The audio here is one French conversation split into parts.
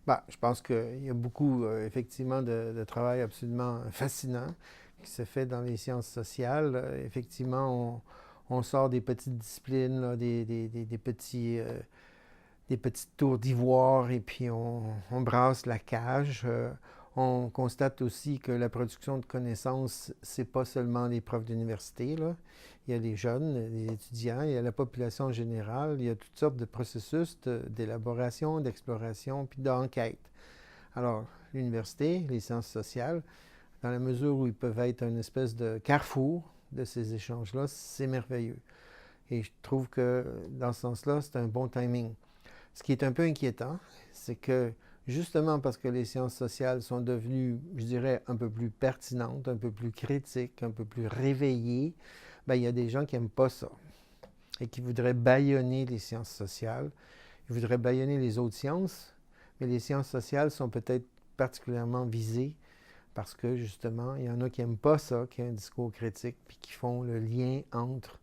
Je pense qu'il y a beaucoup, effectivement, de travail absolument fascinant qui se fait dans les sciences sociales. Effectivement, on sort des petites disciplines, là, des petites tours d'ivoire et puis on brasse la cage. On constate aussi que la production de connaissances, c'est pas seulement les profs d'université, là. Il y a les jeunes, les étudiants, il y a la population générale, il y a toutes sortes de processus d'élaboration, d'exploration, puis d'enquête. Alors, l'université, les sciences sociales, dans la mesure où ils peuvent être une espèce de carrefour de ces échanges-là, c'est merveilleux. Et je trouve que dans ce sens-là, c'est un bon timing. Ce qui est un peu inquiétant, c'est que justement parce que les sciences sociales sont devenues, je dirais, un peu plus pertinentes, un peu plus critiques, un peu plus réveillées, il y a des gens qui n'aiment pas ça et qui voudraient bâillonner les sciences sociales. Ils voudraient bâillonner les autres sciences, mais les sciences sociales sont peut-être particulièrement visées parce que justement, il y en a qui n'aiment pas ça, qui ont un discours critique, puis qui font le lien entre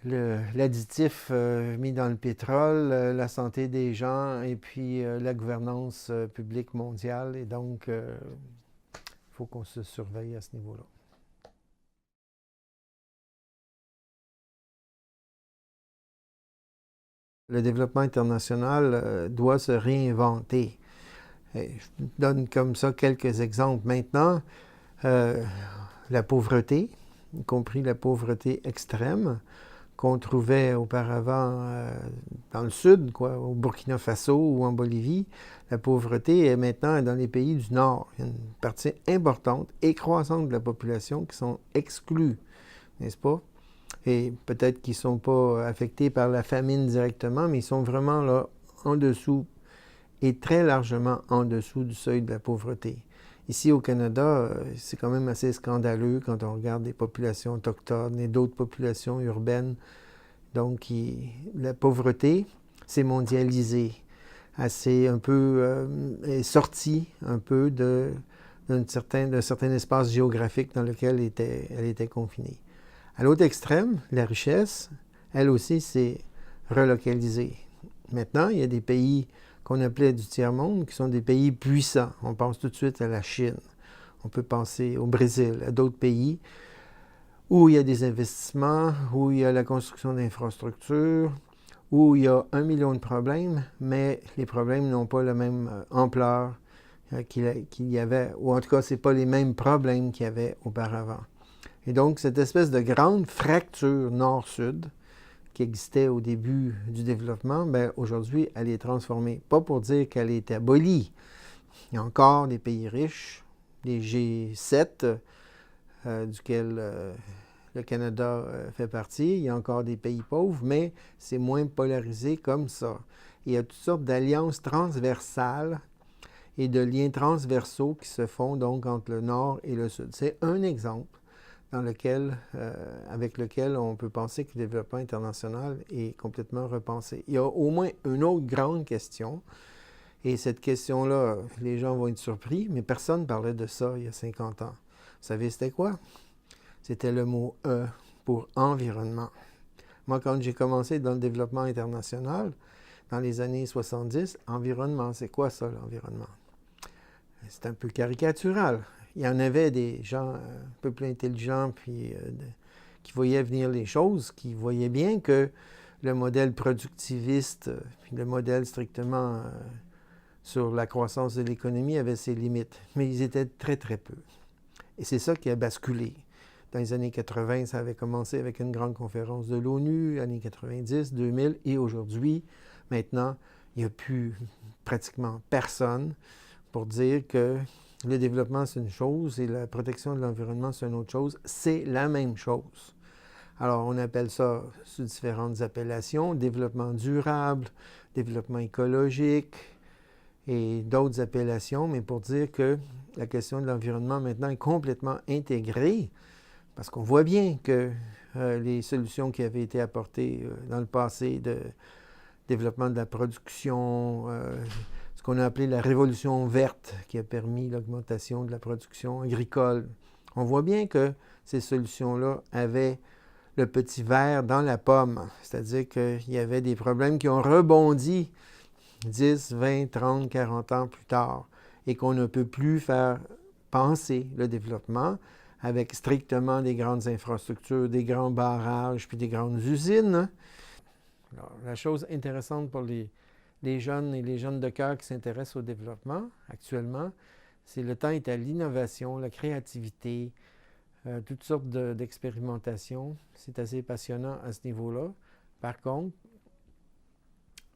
l'additif mis dans le pétrole, la santé des gens et puis la gouvernance publique mondiale. Et donc, il faut qu'on se surveille à ce niveau-là. Le développement international doit se réinventer. Et je donne comme ça quelques exemples. Maintenant, euh, la pauvreté, y compris la pauvreté extrême, qu'on trouvait auparavant dans le sud, quoi, au Burkina Faso ou en Bolivie, la pauvreté est maintenant dans les pays du Nord. Il y a une partie importante et croissante de la population qui sont exclus, n'est-ce pas? Et peut-être qu'ils ne sont pas affectés par la famine directement, mais ils sont vraiment là en dessous et très largement en dessous du seuil de la pauvreté. Ici au Canada, c'est quand même assez scandaleux quand on regarde les populations autochtones et d'autres populations urbaines. Donc, la pauvreté s'est mondialisée, assez un peu est sortie un peu d'un certain espace géographique dans lequel elle était confinée. À l'autre extrême, la richesse, elle aussi, s'est relocalisée. Maintenant, il y a des pays qu'on appelait du tiers-monde qui sont des pays puissants. On pense tout de suite à la Chine. On peut penser au Brésil, à d'autres pays où il y a des investissements, où il y a la construction d'infrastructures, où il y a 1 million de problèmes, mais les problèmes n'ont pas la même ampleur qu'il y avait, ou en tout cas, ce n'est pas les mêmes problèmes qu'il y avait auparavant. Et donc, cette espèce de grande fracture nord-sud qui existait au début du développement, aujourd'hui, elle est transformée. Pas pour dire qu'elle est abolie. Il y a encore des pays riches, des G7, duquel le Canada fait partie. Il y a encore des pays pauvres, mais c'est moins polarisé comme ça. Il y a toutes sortes d'alliances transversales et de liens transversaux qui se font donc entre le Nord et le Sud. C'est un exemple avec lequel on peut penser que le développement international est complètement repensé. Il y a au moins une autre grande question, et cette question-là, les gens vont être surpris, mais personne ne parlait de ça il y a 50 ans. Vous savez, c'était quoi? C'était le mot « E » pour environnement. Moi, quand j'ai commencé dans le développement international, dans les années 70, environnement, c'est quoi ça, l'environnement? C'est un peu caricatural. Il y en avait des gens un peu plus intelligents puis qui voyaient venir les choses, qui voyaient bien que le modèle productiviste, puis le modèle strictement sur la croissance de l'économie avait ses limites. Mais ils étaient très, très peu. Et c'est ça qui a basculé. Dans les années 80, ça avait commencé avec une grande conférence de l'ONU, années 90, 2000, et aujourd'hui, maintenant, il n'y a plus pratiquement personne pour dire que le développement, c'est une chose et la protection de l'environnement, c'est une autre chose. C'est la même chose. Alors, on appelle ça sous différentes appellations, développement durable, développement écologique et d'autres appellations, mais pour dire que la question de l'environnement maintenant est complètement intégrée, parce qu'on voit bien que les solutions qui avaient été apportées dans le passé de développement de la production, ce qu'on a appelé la révolution verte, qui a permis l'augmentation de la production agricole. On voit bien que ces solutions-là avaient le petit verre dans la pomme, c'est-à-dire qu'il y avait des problèmes qui ont rebondi 10, 20, 30, 40 ans plus tard et qu'on ne peut plus faire penser le développement avec strictement des grandes infrastructures, des grands barrages, puis des grandes usines. Hein. Alors, la chose intéressante pour les jeunes et les jeunes de cœur qui s'intéressent au développement actuellement, c'est le temps est à l'innovation, la créativité, toutes sortes d'expérimentations. C'est assez passionnant à ce niveau-là. Par contre,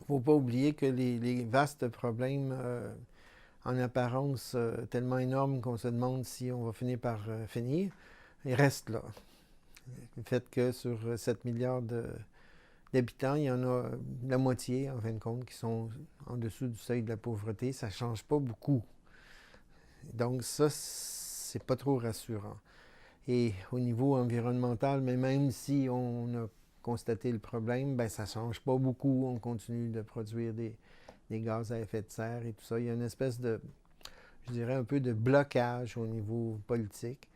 il ne faut pas oublier que les vastes problèmes en apparence tellement énormes qu'on se demande si on va finir par finir, ils restent là. Le fait que sur 7 milliards d'habitants, il y en a la moitié, en fin de compte, qui sont en dessous du seuil de la pauvreté, ça ne change pas beaucoup. Donc ça, c'est pas trop rassurant. Et au niveau environnemental, mais même si on a constaté le problème, ben ça ne change pas beaucoup. On continue de produire des gaz à effet de serre et tout ça. Il y a une espèce de, je dirais, un peu de blocage au niveau politique.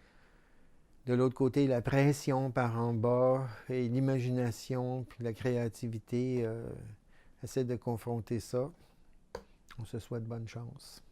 De l'autre côté, la pression par en bas et l'imagination puis la créativité essaient de confronter ça. On se souhaite bonne chance.